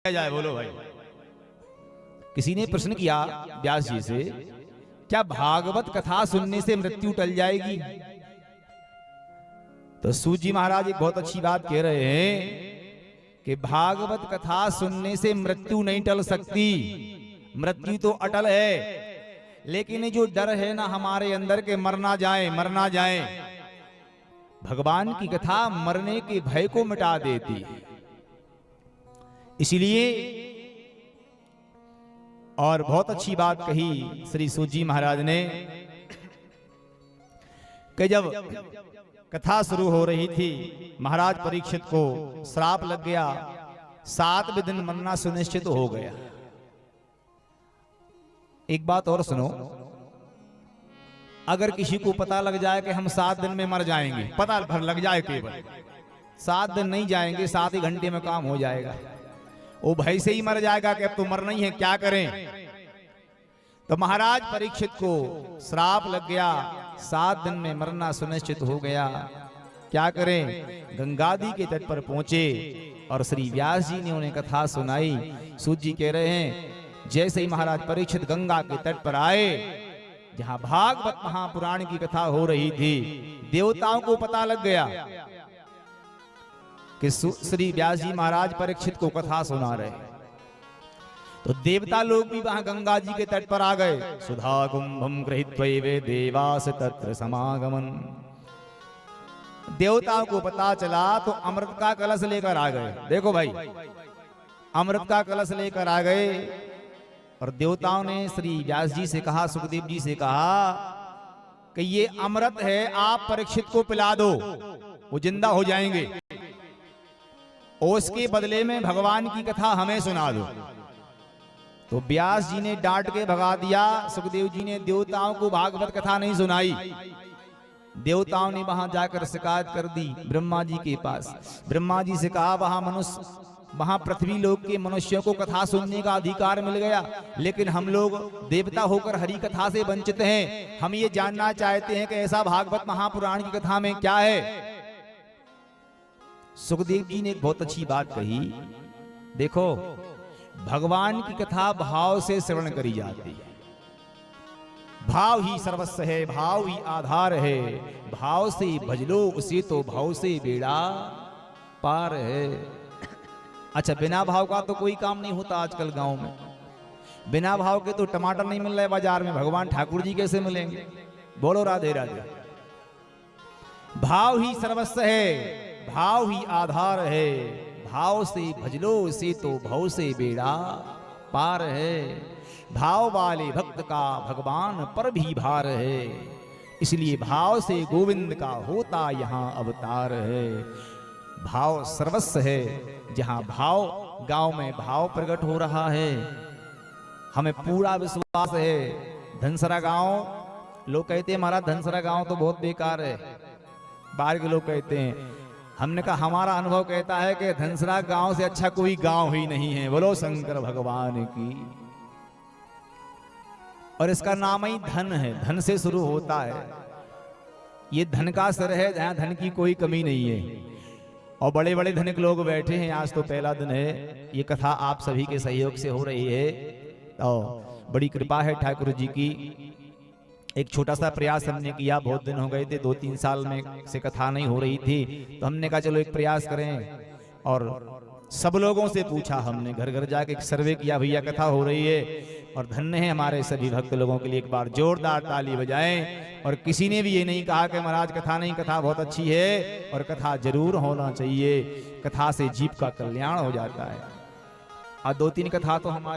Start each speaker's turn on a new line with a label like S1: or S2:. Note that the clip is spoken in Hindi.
S1: जाए, बोलो भाई। किसी ने प्रश्न किया व्यास जी से, क्या भागवत कथा सुनने से मृत्यु टल जाएगी? तो सूत जी महाराज एक बहुत अच्छी बात कह रहे हैं कि भागवत कथा सुनने से मृत्यु नहीं टल सकती। मृत्यु तो अटल है, लेकिन जो डर है ना हमारे अंदर के मर ना जाए, भगवान की कथा मरने के भय को मिटा देती है। इसलिए और बहुत अच्छी बात कही श्री सूत जी महाराज ने कि जब कथा शुरू हो रही थी, महाराज परीक्षित को श्राप लग गया, 7वें दिन मरना सुनिश्चित हो गया। एक बात और सुनो, अगर किसी को पता लग जाए कि हम 7 दिन में मर जाएंगे, पता भर लग जाए, केवल 7 दिन नहीं जाएंगे, 7 ही घंटे में काम हो जाएगा, वो भय से ही मर जाएगा कि अब तो मरना ही है, क्या करें? तो महाराज परीक्षित को श्राप लग गया, 7 दिन में मरना सुनिश्चित हो गया, क्या करें? गंगादी के तट पर पहुंचे और श्री व्यास जी ने उन्हें कथा सुनाई। सूत जी कह रहे हैं, जैसे ही महाराज परीक्षित गंगा के तट पर आए, जहां भागवत महापुराण की कथा हो रही थी, देवताओं को पता लग गया कि श्री व्यास जी महाराज परीक्षित को कथा सुना रहे। तो देवता लोग भी वहां गंगा जी के तट पर आ गए। सुधा कुंभम गृहीत्वैवे देवास तत्र समागमन। देवताओं को पता चला तो अमृत का कलश लेकर आ गए। देखो भाई, अमृत का कलश लेकर आ गए और देवताओं ने श्री व्यास जी से कहा, सुखदेव जी से कहा कि ये अमृत है, आप परीक्षित को पिला दो, वो जिंदा हो जाएंगे, और उसके बदले में भगवान की कथा हमें सुना दो। तो व्यास जी ने डांट के भगा दिया। सुखदेव जी ने देवताओं को भागवत कथा नहीं सुनाई। देवताओं ने वहां जाकर शिकायत कर दी ब्रह्मा जी के पास। ब्रह्मा जी से कहा, वहां पृथ्वी लोक के मनुष्यों को कथा सुनने का अधिकार मिल गया, लेकिन हम लोग देवता होकर हरि कथा से वंचित हैं। हम ये जानना चाहते हैं कि ऐसा भागवत महापुराण की कथा में क्या है। सुखदेव जी ने एक बहुत अच्छी बात कही, देखो भगवान की कथा भाव से श्रवण करी जाती है। भाव ही सर्वस्व है, भाव ही आधार है, भाव से भज लो उसे तो भाव से बेड़ा पार है। अच्छा, बिना भाव का तो कोई काम नहीं होता आजकल गांव में। बिना भाव के तो टमाटर नहीं मिल रहे बाजार में, भगवान ठाकुर जी कैसे मिलेंगे? बोलो राधे राधे। भाव ही सर्वस्व है, भाव ही आधार है, भाव से भजलो उसे तो भाव से बेड़ा पार है। भाव वाले भक्त का भगवान पर भी भार है, इसलिए भाव से गोविंद का होता यहाँ अवतार है। भाव सर्वस्व है, जहाँ भाव, गांव में भाव प्रकट हो रहा है, हमें पूरा विश्वास है। धनसरा गांव, लोग कहते हैं महाराज धनसरा गांव तो बहुत बेकार है, बाहर के लोग कहते हैं। हमने कहा हमारा अनुभव कहता है कि धनसरा गांव से अच्छा कोई गांव ही नहीं है। बोलो शंकर भगवान की। और इसका नाम ही धन है, धन से शुरू होता है। ये धन का सर है, जहां धन की कोई कमी नहीं है। और बड़े बड़े धनिक लोग बैठे हैं। आज तो पहला दिन है, ये कथा आप सभी के सहयोग से हो रही है, और बड़ी कृपा है ठाकुर जी की। एक छोटा सा प्रयास हमने किया, बहुत दिन हो गए थे, 2-3 साल में से कथा नहीं हो रही थी, तो हमने कहा चलो एक प्रयास करें। और सब लोगों से पूछा, हमने घर घर जाके एक सर्वे किया, भैया कथा हो रही है। और धन्य है हमारे सभी भक्त लोगों के लिए, एक बार जोरदार ताली बजाएं। और किसी ने भी ये नहीं कहा कि महाराज कथा नहीं, कथा बहुत अच्छी है और कथा जरूर होना चाहिए। कथा से जीव का कल्याण हो जाता है। और 2-3 कथा तो हमारे